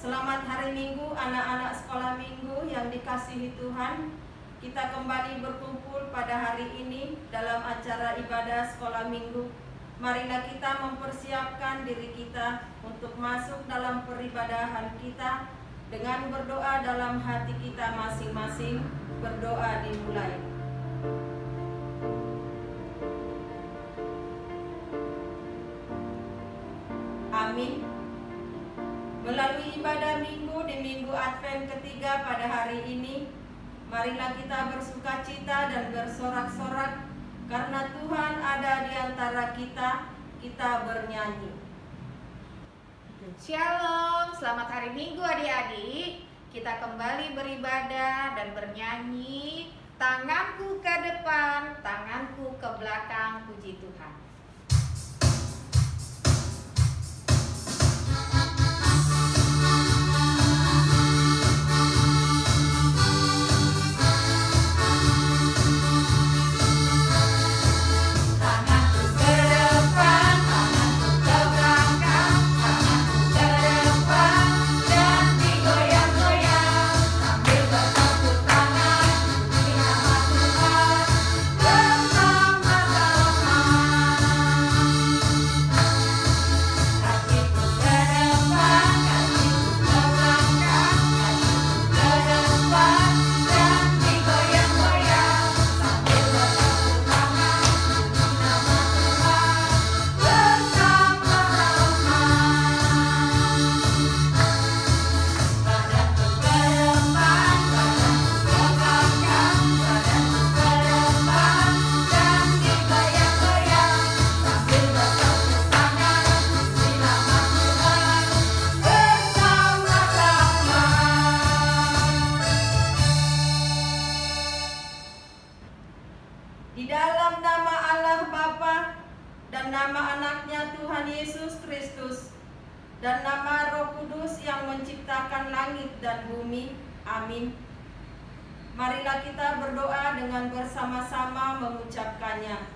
Selamat hari Minggu anak-anak sekolah minggu yang dikasihi Tuhan. Kita kembali berkumpul pada hari ini dalam acara ibadah sekolah minggu. Marilah kita mempersiapkan diri kita untuk masuk dalam peribadahan kita dengan berdoa dalam hati kita masing-masing. Berdoa dimulai. Amin. Melalui ibadah minggu di minggu Advent ketiga pada hari ini, marilah kita bersukacita dan bersorak-sorak karena Tuhan ada di antara kita. Kita bernyanyi. Shalom, selamat hari Minggu adik-adik. Kita kembali beribadah dan bernyanyi. Tanganku ke depan, tanganku ke belakang, puji Tuhan. Di dalam nama Allah Bapa dan nama anaknya Tuhan Yesus Kristus dan nama Roh Kudus yang menciptakan langit dan bumi. Amin. Marilah kita berdoa dengan bersama-sama mengucapkannya.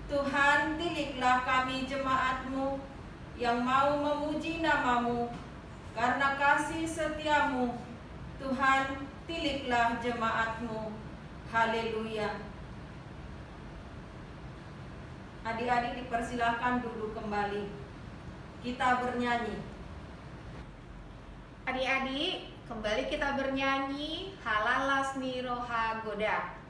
Tuhan, tilihlah kami jemaat-Mu yang mau memuji nama-Mu. Karena kasih setiamu, Tuhan, tilihlah jemaat-Mu. Haleluya. Adik-adik dipersilahkan duduk kembali. Kita bernyanyi. Adik-adik, kembali kita bernyanyi Halalasmi Roha Goda.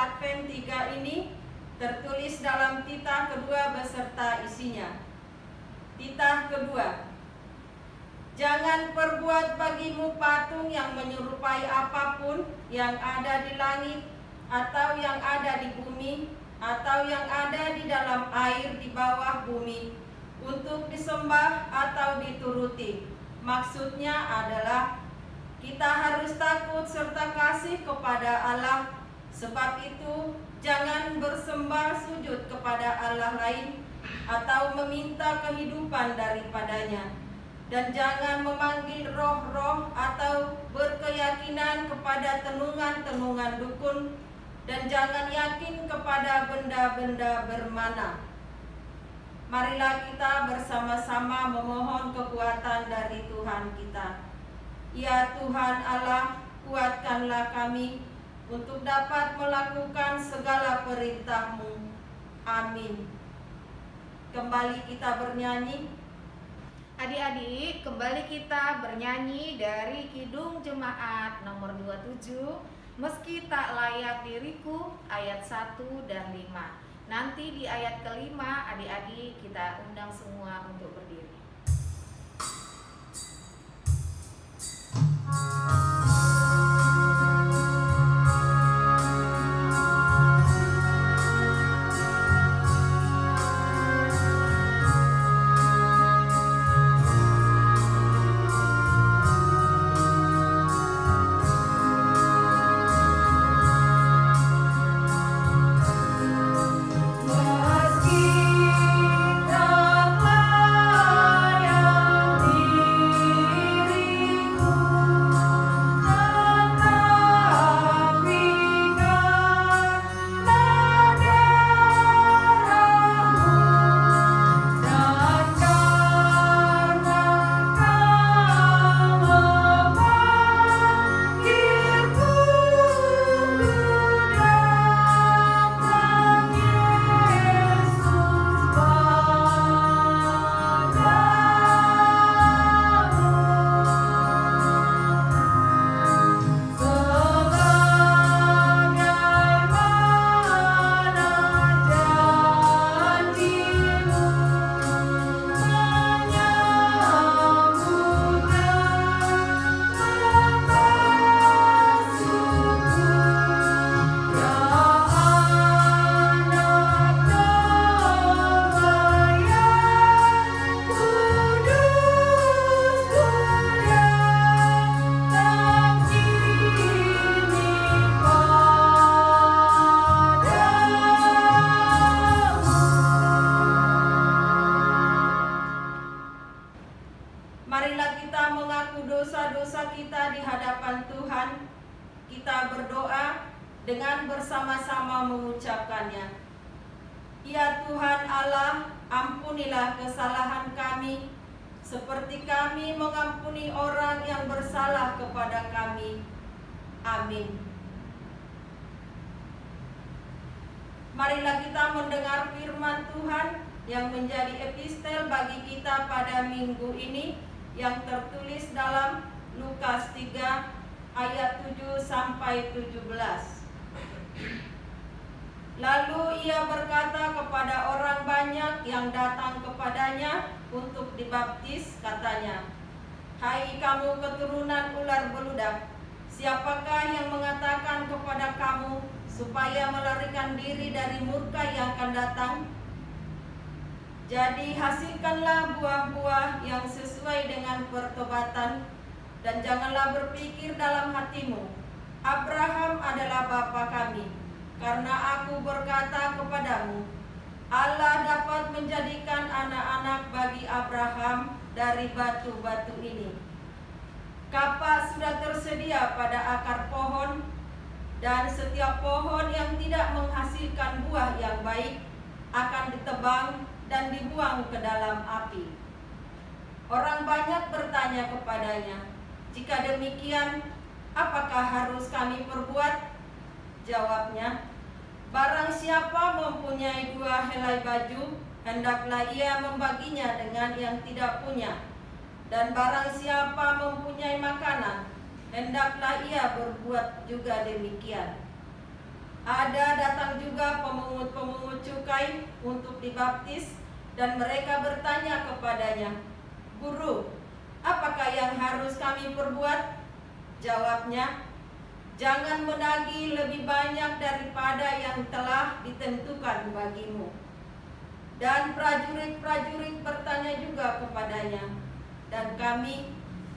Advent 3 ini tertulis dalam titah kedua beserta isinya. Titah kedua. Jangan perbuat bagimu patung yang menyerupai apapun yang ada di langit atau yang ada di bumi atau yang ada di dalam air di bawah bumi untuk disembah atau dituruti. Maksudnya adalah kita harus takut serta kasih kepada Allah. Sebab itu, jangan bersembah sujud kepada Allah lain atau meminta kehidupan daripadanya. Dan jangan memanggil roh-roh atau berkeyakinan kepada tenungan-tenungan dukun. Dan jangan yakin kepada benda-benda bermana. Marilah kita bersama-sama memohon kekuatan dari Tuhan kita. Ya Tuhan Allah, kuatkanlah kami untuk dapat melakukan segala perintah-Mu. Amin. Kembali kita bernyanyi. Adik-adik, kembali kita bernyanyi dari Kidung Jemaat nomor 27, Meski Tak Layak Diriku, ayat 1 dan 5. Nanti di ayat kelima, adik-adik kita undang semua untuk berdiri. Marilah kita mengaku dosa-dosa kita di hadapan Tuhan. Kita berdoa dengan bersama-sama mengucapkannya. Ya Tuhan Allah, ampunilah kesalahan kami, seperti kami mengampuni orang yang bersalah kepada kami. Amin. Marilah kita mendengar firman Tuhan yang menjadi epistel bagi kita pada minggu ini, yang tertulis dalam Lukas 3 ayat 7 sampai 17. Lalu ia berkata kepada orang banyak yang datang kepadanya untuk dibaptis, katanya, "Hai kamu keturunan ular beludak, siapakah yang mengatakan kepada kamu supaya melarikan diri dari murka yang akan datang? Jadi hasilkanlah buah-buah yang sesuai dengan pertobatan, dan janganlah berpikir dalam hatimu, Abraham adalah bapa kami, karena aku berkata kepadamu, Allah dapat menjadikan anak-anak bagi Abraham dari batu-batu ini. Kapak sudah tersedia pada akar pohon, dan setiap pohon yang tidak menghasilkan buah yang baik akan ditebang dan dibuang ke dalam api." Orang banyak bertanya kepadanya, "Jika demikian, apakah harus kami perbuat?" Jawabnya, "Barang siapa mempunyai 2 helai baju, hendaklah ia membaginya dengan yang tidak punya. Dan barang siapa mempunyai makanan, hendaklah ia berbuat juga demikian." Ada datang juga pemungut-pemungut cukai untuk dibaptis, dan mereka bertanya kepadanya, "Guru, apakah yang harus kami perbuat?" Jawabnya, "Jangan menagih lebih banyak daripada yang telah ditentukan bagimu." Dan prajurit-prajurit bertanya juga kepadanya, "Dan kami,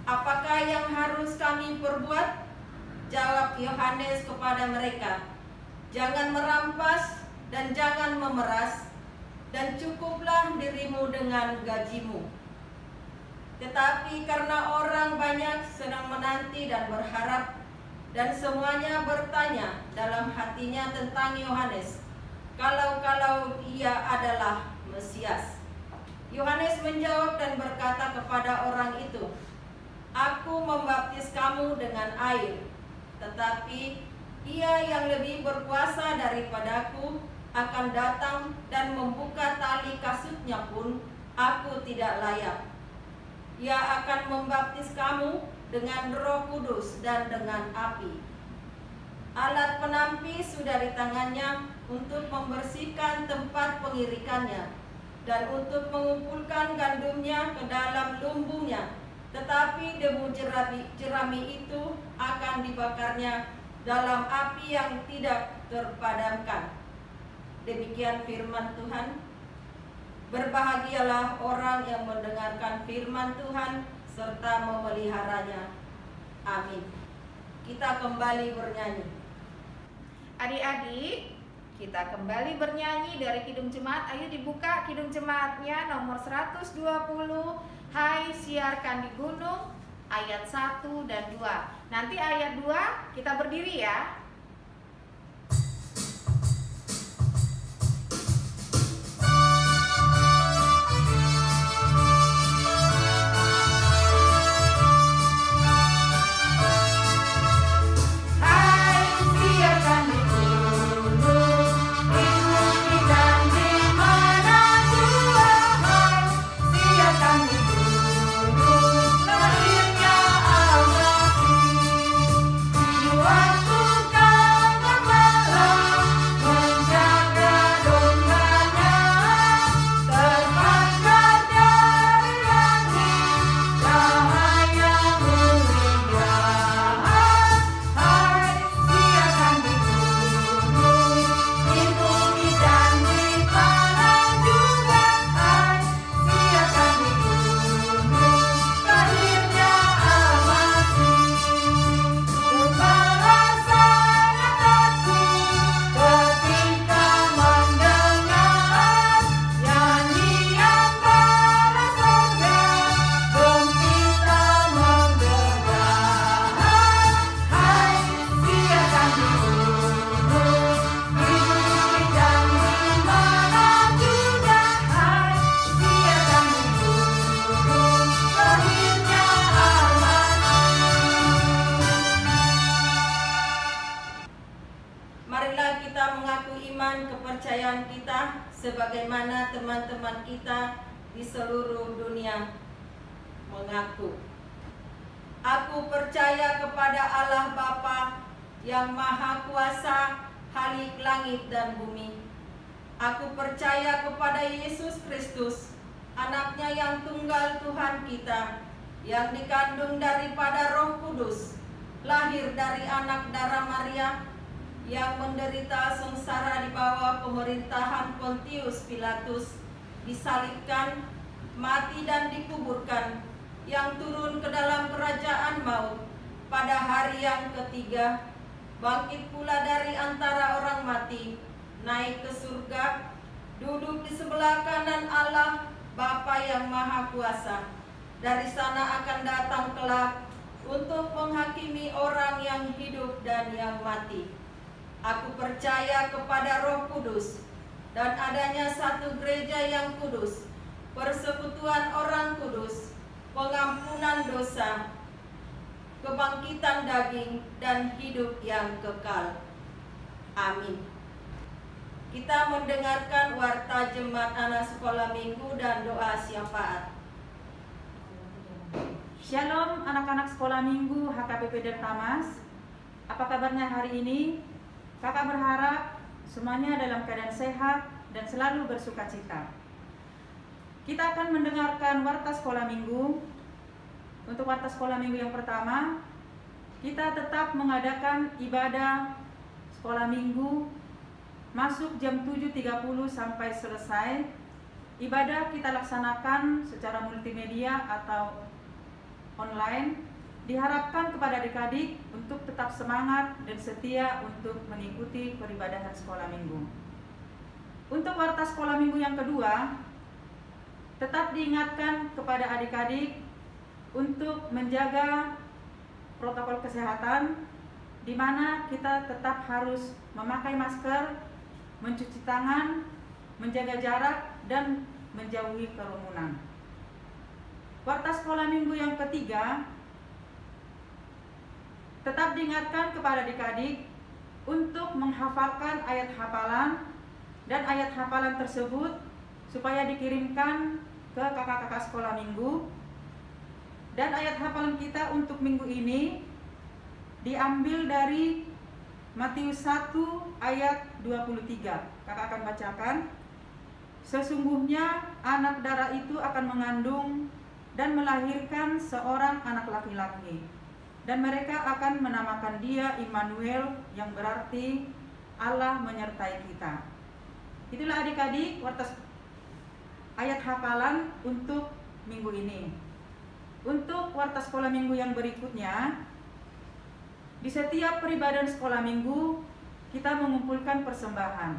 apakah yang harus kami perbuat?" Jawab Yohanes kepada mereka, "Jangan merampas dan jangan memeras, dan cukuplah dirimu dengan gajimu." Tetapi karena orang banyak sedang menanti dan berharap, dan semuanya bertanya dalam hatinya tentang Yohanes, kalau ia adalah Mesias. Yohanes menjawab dan berkata kepada orang itu, "Aku membaptis kamu dengan air, tetapi Ia yang lebih berkuasa daripadaku akan datang, dan membuka tali kasutnya pun aku tidak layak. Ia akan membaptis kamu dengan Roh Kudus dan dengan api. Alat penampi sudah di tangannya untuk membersihkan tempat pengirikannya dan untuk mengumpulkan gandumnya ke dalam lumbungnya. Tetapi debu jerami itu akan dibakarnya dalam api yang tidak terpadamkan. Demikian firman Tuhan. Berbahagialah orang yang mendengarkan firman Tuhan serta memeliharanya. Amin. Kita kembali bernyanyi. Adik-adik, kita kembali bernyanyi dari Kidung Jemaat. Ayo dibuka Kidung Jemaatnya nomor 120. Hai siarkan di gunung, ayat 1 dan 2. Nanti ayat 2 kita berdiri ya. Kepercayaan kita sebagaimana teman-teman kita di seluruh dunia mengaku. Aku percaya kepada Allah Bapa yang Maha Kuasa, Khalik langit dan bumi. Aku percaya kepada Yesus Kristus, Anaknya yang tunggal Tuhan kita, yang dikandung daripada Roh Kudus, lahir dari anak darah Maria, yang menderita sengsara di bawah pemerintahan Pontius Pilatus, disalibkan, mati dan dikuburkan, yang turun ke dalam kerajaan maut, pada hari yang ketiga, bangkit pula dari antara orang mati, naik ke surga, duduk di sebelah kanan Allah, Bapa yang Maha Kuasa. Dari sana akan datang kelak untuk menghakimi orang yang hidup dan yang mati. Aku percaya kepada Roh Kudus dan adanya satu gereja yang kudus, persekutuan orang kudus, pengampunan dosa, kebangkitan daging, dan hidup yang kekal. Amin. Kita mendengarkan warta jemaat anak sekolah minggu dan doa syafaat. Shalom anak-anak sekolah minggu HKBP Dertamas. Apa kabarnya hari ini? Kakak berharap semuanya dalam keadaan sehat dan selalu bersuka cita. Kita akan mendengarkan warta sekolah minggu. Untuk warta sekolah minggu yang pertama, kita tetap mengadakan ibadah sekolah minggu masuk jam 7.30 sampai selesai. Ibadah kita laksanakan secara multimedia atau online. Diharapkan kepada adik-adik untuk tetap semangat dan setia untuk mengikuti peribadahan sekolah minggu. Untuk warta sekolah minggu yang kedua, tetap diingatkan kepada adik-adik untuk menjaga protokol kesehatan, di mana kita tetap harus memakai masker, mencuci tangan, menjaga jarak, dan menjauhi kerumunan. Warta sekolah minggu yang ketiga, tetap diingatkan kepada adik-adik untuk menghafalkan ayat hafalan, dan ayat hafalan tersebut supaya dikirimkan ke kakak-kakak sekolah minggu. Dan ayat hafalan kita untuk minggu ini diambil dari Matius 1 ayat 23. Kakak akan bacakan. Sesungguhnya anak darah itu akan mengandung dan melahirkan seorang anak laki-laki, dan mereka akan menamakan dia Immanuel, yang berarti Allah menyertai kita. Itulah adik-adik ayat hafalan untuk minggu ini. Untuk warta sekolah minggu yang berikutnya, di setiap peribadahan sekolah minggu kita mengumpulkan persembahan.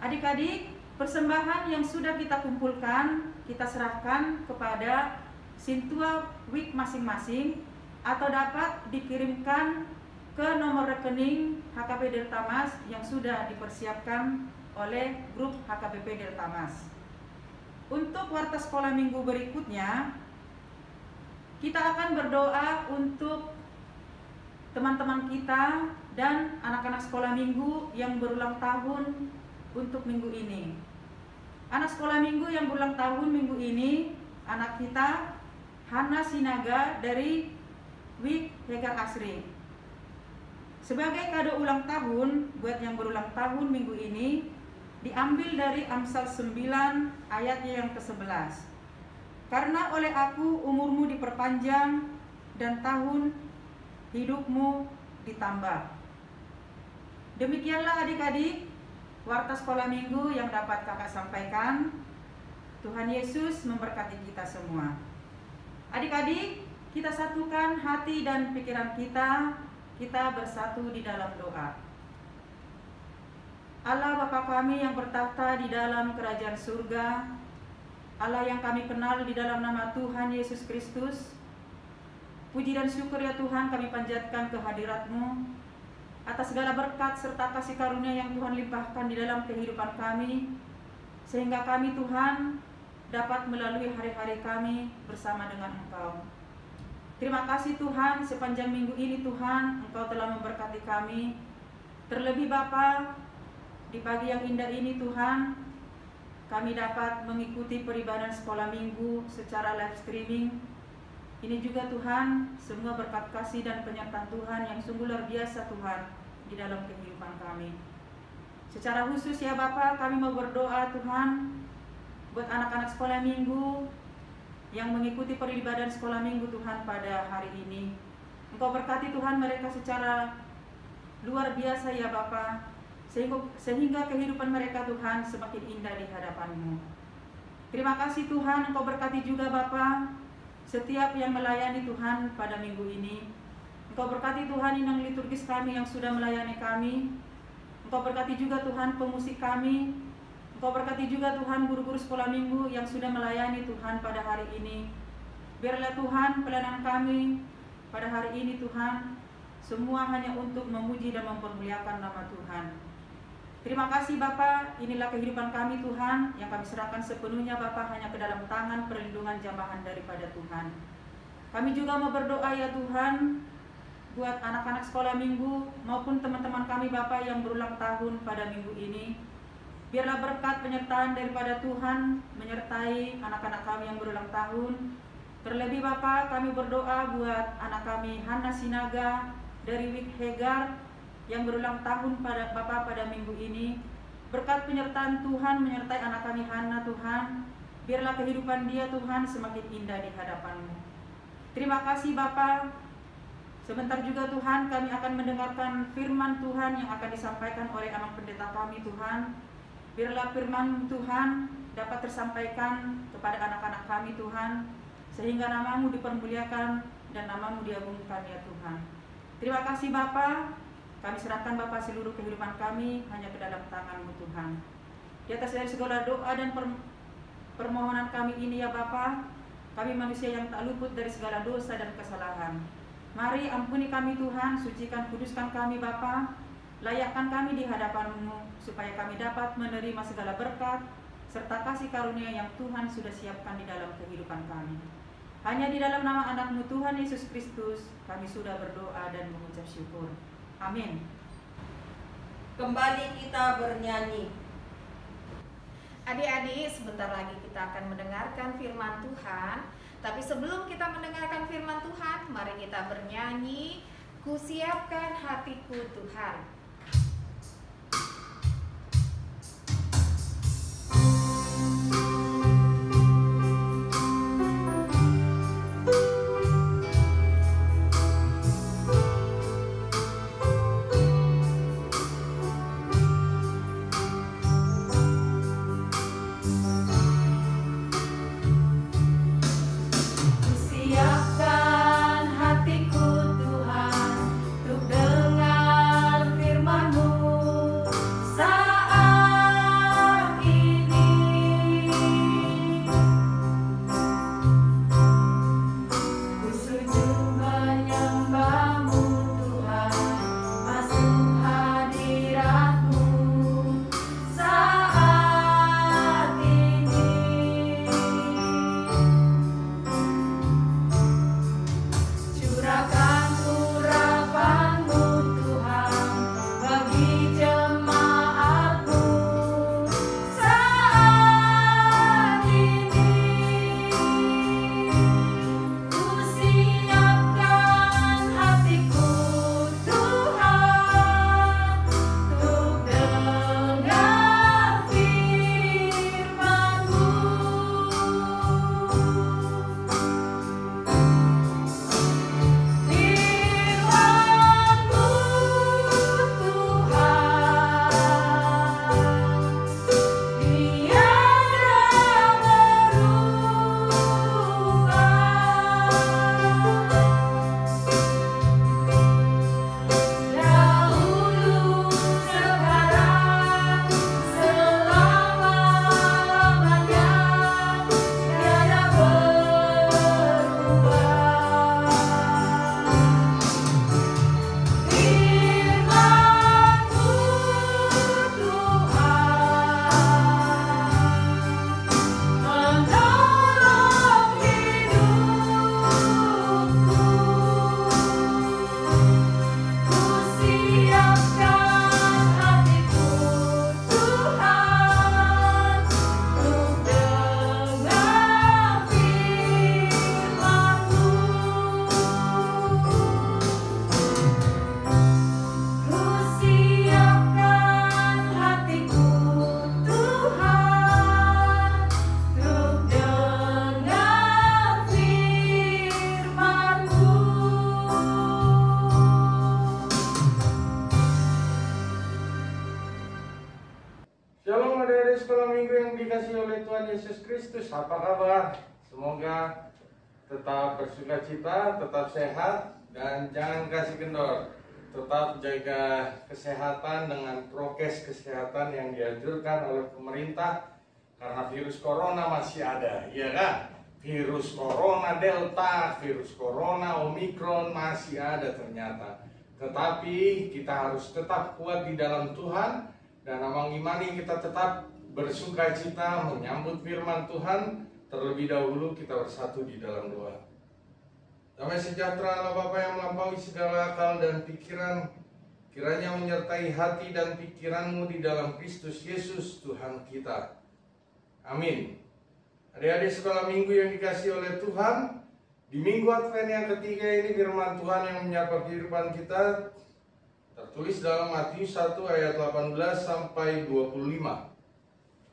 Adik-adik, persembahan yang sudah kita kumpulkan kita serahkan kepada Sintua Week masing-masing, atau dapat dikirimkan ke nomor rekening HKP Delta Mas yang sudah dipersiapkan oleh grup HKBP Delta Mas. Untuk warta sekolah minggu berikutnya, kita akan berdoa untuk teman-teman kita dan anak-anak sekolah minggu yang berulang tahun untuk minggu ini. Anak sekolah minggu yang berulang tahun minggu ini, anak kita Hana Sinaga dari Wik Hegar Asri. Sebagai kado ulang tahun buat yang berulang tahun minggu ini, diambil dari Amsal 9 ayatnya yang ke-11. Karena oleh aku umurmu diperpanjang dan tahun hidupmu ditambah. Demikianlah adik-adik warta sekolah minggu yang dapat kakak sampaikan. Tuhan Yesus memberkati kita semua. Adik-adik, kita satukan hati dan pikiran kita bersatu di dalam doa. Allah Bapa kami yang bertahta di dalam kerajaan surga, Allah yang kami kenal di dalam nama Tuhan Yesus Kristus, puji dan syukur ya Tuhan kami panjatkan kehadirat-Mu atas segala berkat serta kasih karunia yang Tuhan limpahkan di dalam kehidupan kami, sehingga kami Tuhan dapat melalui hari-hari kami bersama dengan Engkau. Terima kasih Tuhan, sepanjang minggu ini Tuhan Engkau telah memberkati kami. Terlebih Bapa, di pagi yang indah ini Tuhan, kami dapat mengikuti peribadahan sekolah minggu secara live streaming. Ini juga Tuhan, semua berkat kasih dan penyertaan Tuhan yang sungguh luar biasa Tuhan di dalam kehidupan kami. Secara khusus ya Bapa, kami mau berdoa Tuhan buat anak-anak sekolah minggu yang mengikuti peribadahan sekolah minggu Tuhan pada hari ini. Engkau berkati Tuhan mereka secara luar biasa ya Bapa, sehingga kehidupan mereka Tuhan semakin indah di hadapan-Mu. Terima kasih Tuhan, Engkau berkati juga Bapa setiap yang melayani Tuhan pada minggu ini. Engkau berkati Tuhan inang liturgis kami yang sudah melayani kami. Engkau berkati juga Tuhan pemusik kami. Engkau berkati juga Tuhan guru-guru sekolah minggu yang sudah melayani Tuhan pada hari ini. Biarlah Tuhan pelayanan kami pada hari ini Tuhan semua hanya untuk memuji dan mempermuliakan nama Tuhan. Terima kasih Bapa, inilah kehidupan kami Tuhan yang kami serahkan sepenuhnya Bapa hanya ke dalam tangan perlindungan jamahan daripada Tuhan. Kami juga mau berdoa ya Tuhan buat anak-anak sekolah minggu maupun teman-teman kami Bapa yang berulang tahun pada minggu ini. Biarlah berkat penyertaan daripada Tuhan menyertai anak-anak kami yang berulang tahun. Terlebih Bapa, kami berdoa buat anak kami Hana Sinaga dari Wik Hegar yang berulang tahun pada Bapa pada minggu ini. Berkat penyertaan Tuhan menyertai anak kami Hana Tuhan. Biarlah kehidupan dia Tuhan semakin indah di hadapan-Mu. Terima kasih Bapa. Sebentar juga Tuhan kami akan mendengarkan firman Tuhan yang akan disampaikan oleh Amang Pendeta kami Tuhan. Biarlah firman Tuhan dapat tersampaikan kepada anak-anak kami Tuhan, sehingga nama-Mu dipermuliakan dan nama-Mu diagungkan ya Tuhan. Terima kasih Bapa. Kami serahkan Bapa seluruh kehidupan kami hanya ke dalam tangan-Mu Tuhan. Di atas dari segala doa dan permohonan kami ini ya Bapa, kami manusia yang tak luput dari segala dosa dan kesalahan. Mari ampuni kami Tuhan, sucikan kuduskan kami Bapa, layakkan kami di hadapan-Mu supaya kami dapat menerima segala berkat serta kasih karunia yang Tuhan sudah siapkan di dalam kehidupan kami. Hanya di dalam nama anak-Mu Tuhan Yesus Kristus kami sudah berdoa dan mengucap syukur. Amin. Kembali kita bernyanyi. Adik-adik, sebentar lagi kita akan mendengarkan firman Tuhan. Tapi sebelum kita mendengarkan firman Tuhan, mari kita bernyanyi, "Kusiapkan hatiku Tuhan." Yesus Kristus, apa kabar? Semoga tetap bersukacita, tetap sehat, dan jangan kasih kendor. Tetap jaga kesehatan dengan prokes kesehatan yang dianjurkan oleh pemerintah, karena virus corona masih ada, iya kan? Virus corona Delta, virus corona Omikron masih ada ternyata. Tetapi kita harus tetap kuat di dalam Tuhan, dan mengimani kita tetap bersukacita menyambut firman Tuhan. Terlebih dahulu kita bersatu di dalam doa. Damai sejahtera Allah Bapa yang melampaui segala akal dan pikiran, kiranya menyertai hati dan pikiranmu di dalam Kristus Yesus Tuhan kita. Amin. Adik-adik sekolah minggu yang dikasihi oleh Tuhan, di minggu Advent yang ketiga ini firman Tuhan yang menyapa kehidupan kita tertulis dalam Matius 1 ayat 18 sampai 25.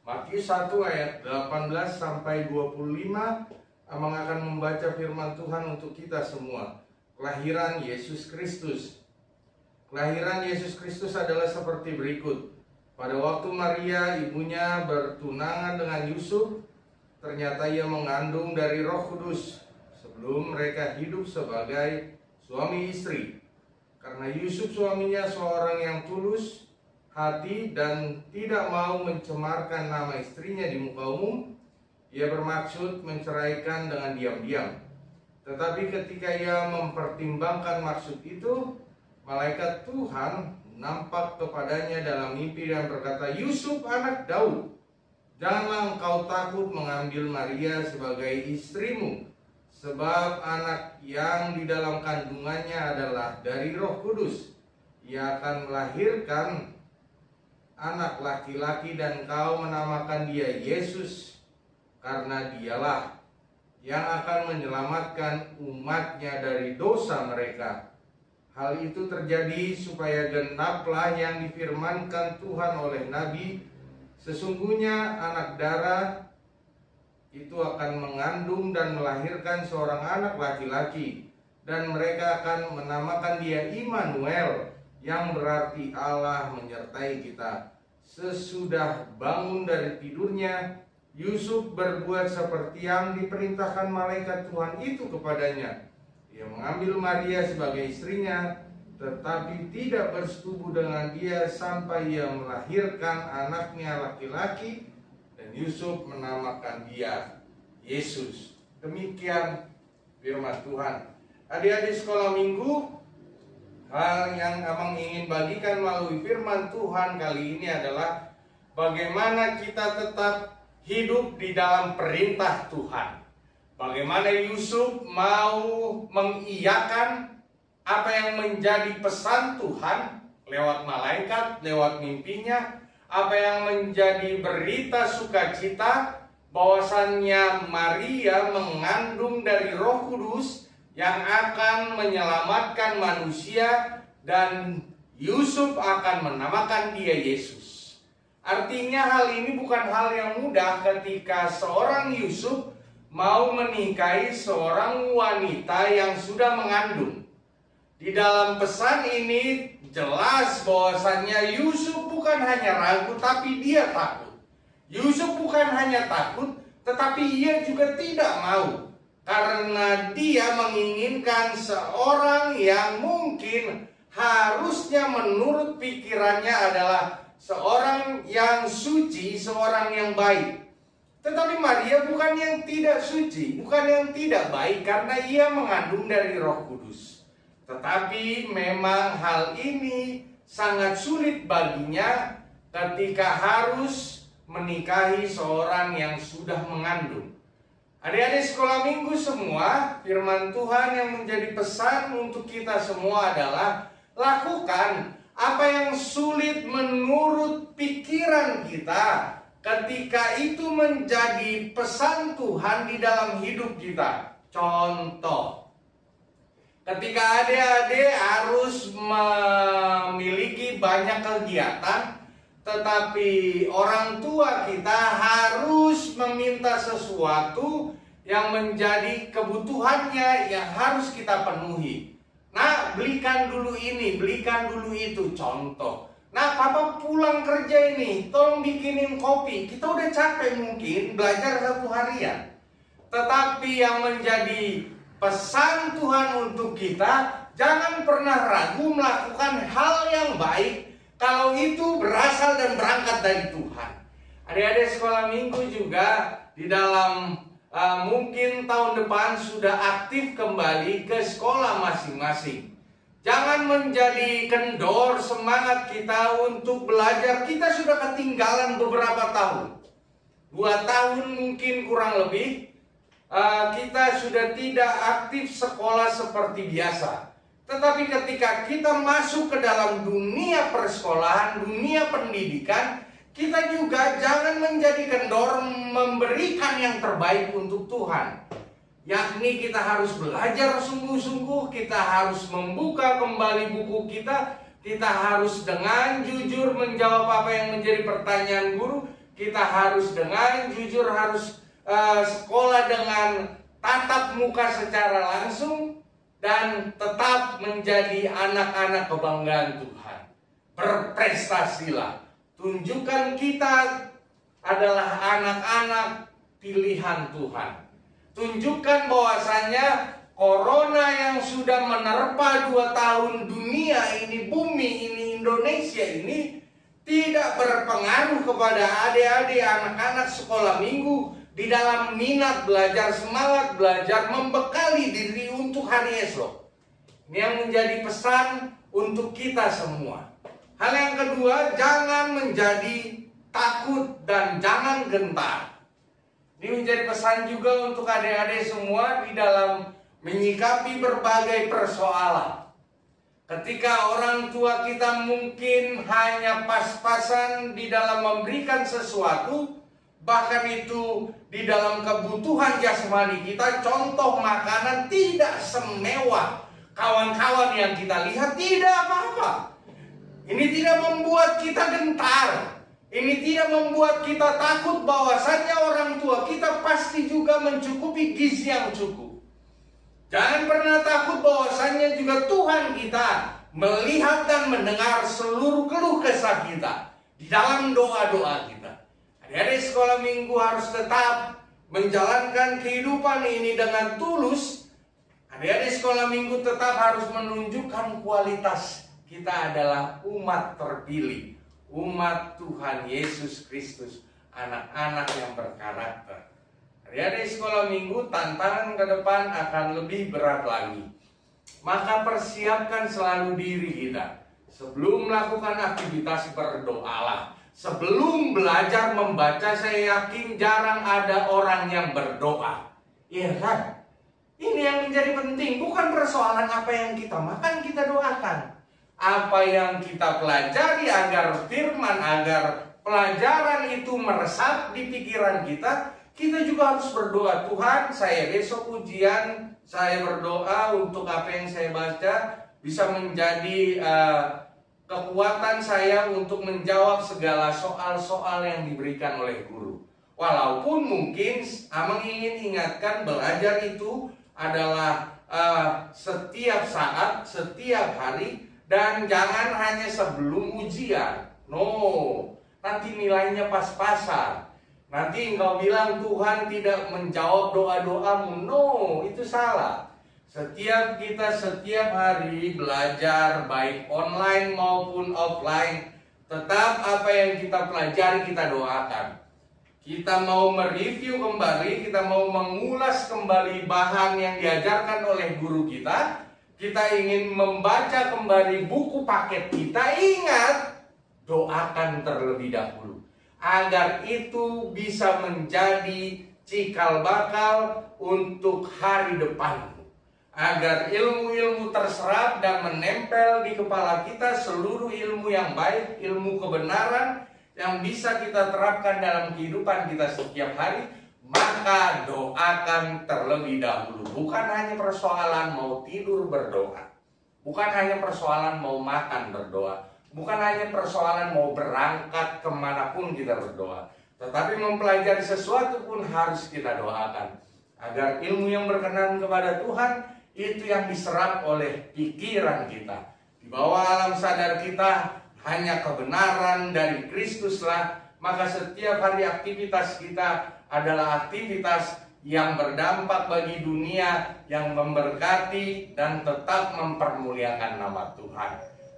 Matius 1 ayat 18 sampai 25, Amang akan membaca firman Tuhan untuk kita semua. Kelahiran Yesus Kristus. Kelahiran Yesus Kristus adalah seperti berikut. Pada waktu Maria ibunya bertunangan dengan Yusuf, ternyata ia mengandung dari Roh Kudus sebelum mereka hidup sebagai suami istri. Karena Yusuf suaminya seorang yang tulus hati dan tidak mau mencemarkan nama istrinya di muka umum, ia bermaksud menceraikan dengan diam-diam. Tetapi ketika ia mempertimbangkan maksud itu, malaikat Tuhan nampak kepadanya dalam mimpi dan berkata, "Yusuf anak Daud, janganlah engkau takut mengambil Maria sebagai istrimu, sebab anak yang di dalam kandungannya adalah dari Roh Kudus. Ia akan melahirkan anak laki-laki dan kau menamakan dia Yesus, karena dialah yang akan menyelamatkan umatnya dari dosa mereka. Hal itu terjadi supaya genaplah yang difirmankan Tuhan oleh Nabi, sesungguhnya anak darah itu akan mengandung dan melahirkan seorang anak laki-laki, dan mereka akan menamakan dia Immanuel, yang berarti Allah menyertai kita. Sesudah bangun dari tidurnya, Yusuf berbuat seperti yang diperintahkan malaikat Tuhan itu kepadanya. Ia mengambil Maria sebagai istrinya, tetapi tidak bersetubuh dengan dia sampai ia melahirkan anaknya laki-laki, dan Yusuf menamakan dia Yesus. Demikian firman Tuhan. Adik-adik sekolah minggu, hal yang abang ingin bagikan melalui firman Tuhan kali ini adalah bagaimana kita tetap hidup di dalam perintah Tuhan. Bagaimana Yusuf mau mengiyakan apa yang menjadi pesan Tuhan lewat malaikat, lewat mimpinya, apa yang menjadi berita sukacita bahwasannya Maria mengandung dari Roh Kudus yang akan menyelamatkan manusia, dan Yusuf akan menamakan dia Yesus. Artinya hal ini bukan hal yang mudah ketika seorang Yusuf mau menikahi seorang wanita yang sudah mengandung. Di dalam pesan ini jelas bahwasannya Yusuf bukan hanya ragu, tapi dia takut. Yusuf bukan hanya takut, tetapi ia juga tidak mau. Karena dia menginginkan seorang yang mungkin harusnya menurut pikirannya adalah seorang yang suci, seorang yang baik. Tetapi Maria bukan yang tidak suci, bukan yang tidak baik, karena ia mengandung dari Roh Kudus. Tetapi memang hal ini sangat sulit baginya ketika harus menikahi seorang yang sudah mengandung. Adik-adik sekolah minggu semua, firman Tuhan yang menjadi pesan untuk kita semua adalah lakukan apa yang sulit menurut pikiran kita ketika itu menjadi pesan Tuhan di dalam hidup kita. Contoh, ketika adik-adik harus memiliki banyak kegiatan, tetapi orang tua kita harus meminta sesuatu yang menjadi kebutuhannya yang harus kita penuhi. Nah, belikan dulu ini, belikan dulu itu, contoh. Nah, papa pulang kerja ini, tolong bikinin kopi. Kita udah capek mungkin belajar satu harian. Tetapi yang menjadi pesan Tuhan untuk kita, jangan pernah ragu melakukan hal yang baik kalau itu berasal dan berangkat dari Tuhan. Adik-adik sekolah minggu juga di dalam mungkin tahun depan sudah aktif kembali ke sekolah masing-masing. Jangan menjadi kendor semangat kita untuk belajar. Kita sudah ketinggalan beberapa tahun. 2 tahun mungkin kurang lebih. Kita sudah tidak aktif sekolah seperti biasa. Tetapi ketika kita masuk ke dalam dunia persekolahan, dunia pendidikan, kita juga jangan menjadi kendor memberikan yang terbaik untuk Tuhan. Yakni kita harus belajar sungguh-sungguh, kita harus membuka kembali buku kita harus dengan jujur menjawab apa yang menjadi pertanyaan guru, kita harus dengan jujur harus sekolah dengan tatap muka secara langsung, dan tetap menjadi anak-anak kebanggaan Tuhan. Berprestasilah. Tunjukkan kita adalah anak-anak pilihan Tuhan. Tunjukkan bahwasanya corona yang sudah menerpa 2 tahun dunia ini, bumi ini, Indonesia ini, tidak berpengaruh kepada adik-adik anak-anak sekolah minggu di dalam minat belajar, semangat belajar, membekali diri untuk hari esok. Ini yang menjadi pesan untuk kita semua. Hal yang kedua, jangan menjadi takut dan jangan gentar. Ini menjadi pesan juga untuk adik-adik semua di dalam menyikapi berbagai persoalan. Ketika orang tua kita mungkin hanya pas-pasan di dalam memberikan sesuatu, Bahkan itu di dalam kebutuhan jasmani kita, contoh makanan tidak semewah kawan-kawan yang kita lihat, tidak apa-apa. Ini tidak membuat kita gentar. Ini tidak membuat kita takut bahwasannya orang tua kita pasti juga mencukupi gizi yang cukup. Jangan pernah takut bahwasannya juga Tuhan kita melihat dan mendengar seluruh keluh kesah kita di dalam doa-doa kita. Adik-adik sekolah minggu harus tetap menjalankan kehidupan ini dengan tulus. Adik-adik sekolah minggu tetap harus menunjukkan kualitas kita adalah umat terpilih, umat Tuhan Yesus Kristus, anak-anak yang berkarakter. Adik-adik sekolah minggu, tantangan ke depan akan lebih berat lagi. Maka persiapkan selalu diri kita. Sebelum melakukan aktivitas, berdoalah. Sebelum belajar membaca, saya yakin jarang ada orang yang berdoa. Iya kan? Ini yang menjadi penting. Bukan persoalan apa yang kita makan, kita doakan. Apa yang kita pelajari agar firman, agar pelajaran itu meresap di pikiran kita, kita juga harus berdoa. Tuhan, saya besok ujian, saya berdoa untuk apa yang saya baca bisa menjadi kekuatan saya untuk menjawab segala soal-soal yang diberikan oleh guru. Walaupun mungkin Amang ingin ingatkan, belajar itu adalah setiap saat, setiap hari, dan jangan hanya sebelum ujian. No, nanti nilainya pas-pasan. Nanti engkau bilang Tuhan tidak menjawab doa-doamu. No, itu salah. Setiap hari belajar, baik online maupun offline, tetap apa yang kita pelajari kita doakan. Kita mau mereview kembali, kita mau mengulas kembali bahan yang diajarkan oleh guru kita. Kita ingin membaca kembali buku paket kita. Ingat, doakan terlebih dahulu, agar itu bisa menjadi cikal bakal untuk hari depan. Agar ilmu-ilmu terserap dan menempel di kepala kita, seluruh ilmu yang baik, ilmu kebenaran yang bisa kita terapkan dalam kehidupan kita setiap hari. Maka doakan terlebih dahulu. Bukan hanya persoalan mau tidur berdoa, bukan hanya persoalan mau makan berdoa, bukan hanya persoalan mau berangkat kemanapun kita berdoa, tetapi mempelajari sesuatu pun harus kita doakan, agar ilmu yang berkenan kepada Tuhan itu yang diserap oleh pikiran kita. Di bawah alam sadar kita hanya kebenaran dari Kristuslah. Maka setiap hari aktivitas kita adalah aktivitas yang berdampak bagi dunia, yang memberkati dan tetap mempermuliakan nama Tuhan.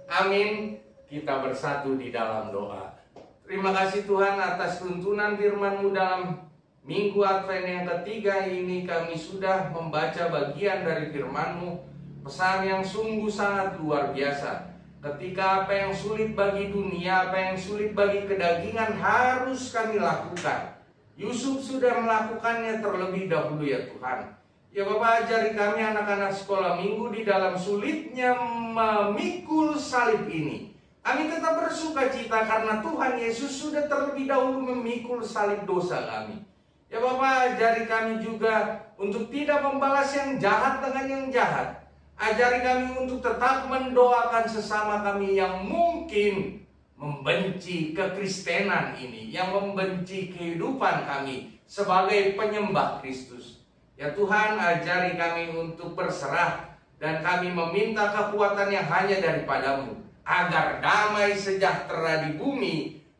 Amin. Kita bersatu di dalam doa. Terima kasih Tuhan atas tuntunan firman-Mu dalam Minggu Advent yang ketiga ini. Kami sudah membaca bagian dari firman-Mu, pesan yang sungguh sangat luar biasa. Ketika apa yang sulit bagi dunia, apa yang sulit bagi kedagingan harus kami lakukan, Yusuf sudah melakukannya terlebih dahulu ya Tuhan. Ya Bapak, ajari kami anak-anak sekolah minggu di dalam sulitnya memikul salib ini. Kami tetap bersuka cita karena Tuhan Yesus sudah terlebih dahulu memikul salib dosa kami. Ya Bapak, ajari kami juga untuk tidak membalas yang jahat dengan yang jahat. Ajari kami untuk tetap mendoakan sesama kami yang mungkin membenci kekristenan ini, yang membenci kehidupan kami sebagai penyembah Kristus. Ya Tuhan, ajari kami untuk berserah, dan kami meminta kekuatan yang hanya daripada-Mu, agar damai sejahtera di bumi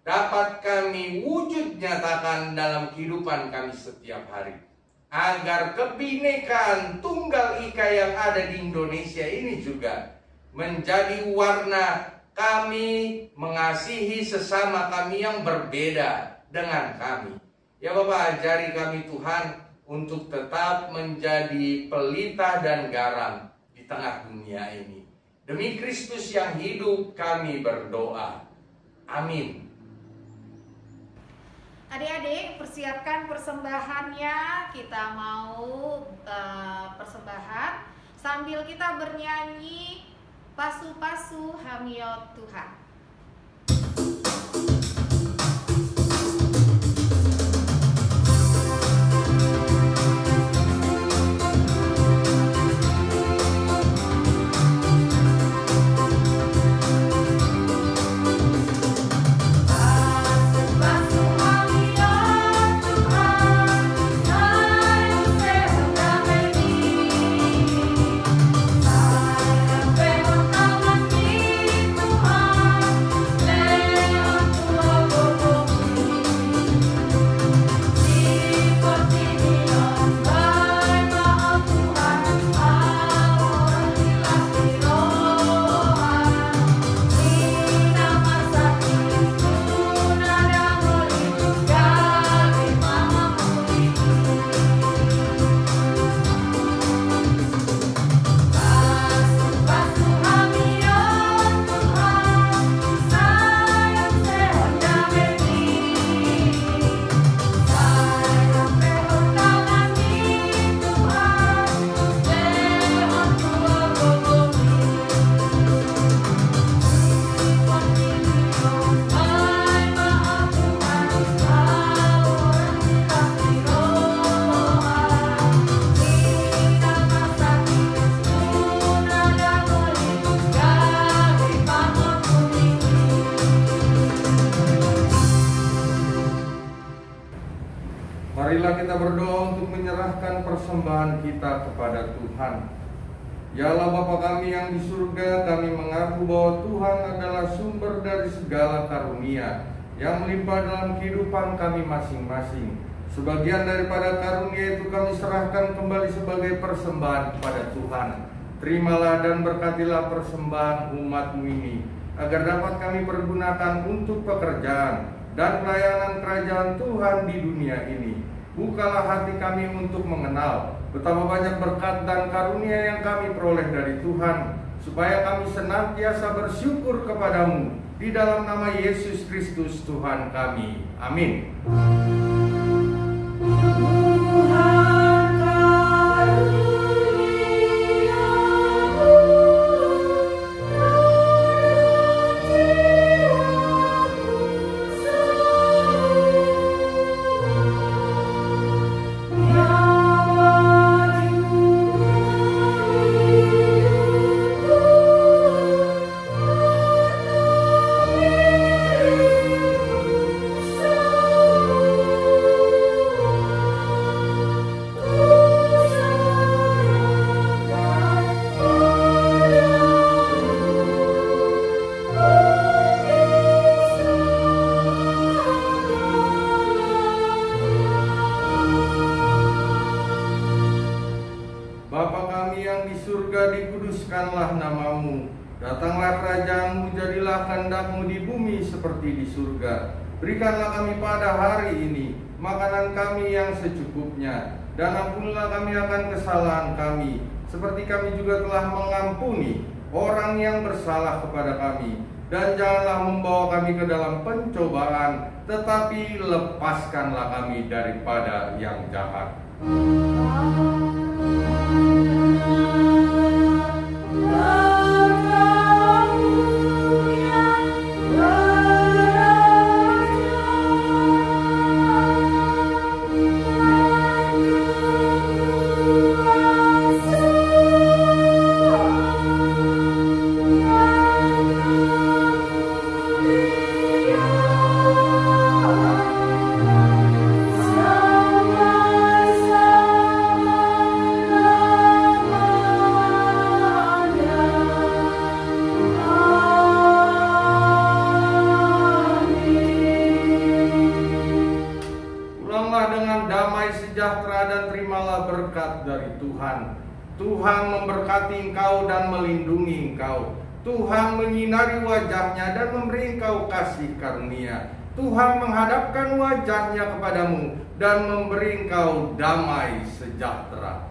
dapat kami wujud nyatakan dalam kehidupan kami setiap hari. Agar kebinekaan Tunggal Ika yang ada di Indonesia ini juga menjadi warna kami mengasihi sesama kami yang berbeda dengan kami. Ya Bapak, ajari kami Tuhan untuk tetap menjadi pelita dan garam di tengah dunia ini. Demi Kristus yang hidup kami berdoa. Amin. Adik-adik, persiapkan persembahannya. Kita mau persembahan sambil kita bernyanyi Pasu-pasu Hamiot Tuhan. Marilah kita berdoa untuk menyerahkan persembahan kita kepada Tuhan. Ya Allah Bapa kami yang di surga, kami mengaku bahwa Tuhan adalah sumber dari segala karunia yang melimpah dalam kehidupan kami masing-masing. Sebagian daripada karunia itu kami serahkan kembali sebagai persembahan kepada Tuhan. Terimalah dan berkatilah persembahan umat-Mu ini, agar dapat kami pergunakan untuk pekerjaan dan pelayanan kerajaan Tuhan di dunia ini. Bukalah hati kami untuk mengenal betapa banyak berkat dan karunia yang kami peroleh dari Tuhan, supaya kami senantiasa bersyukur kepadamu di dalam nama Yesus Kristus Tuhan kami. Amin. Dikuduskanlah namamu, datanglah kerajaan-Mu, jadilah kehendak-Mu di bumi seperti di surga. Berikanlah kami pada hari ini makanan kami yang secukupnya, dan ampunilah kami akan kesalahan kami, seperti kami juga telah mengampuni orang yang bersalah kepada kami. Dan janganlah membawa kami ke dalam pencobaan, tetapi lepaskanlah kami daripada yang jahat. Dari Tuhan. Tuhan memberkati engkau dan melindungi engkau. Tuhan menyinari wajahnya dan memberi engkau kasih karunia. Tuhan menghadapkan wajahnya kepadamu dan memberi engkau damai sejahtera.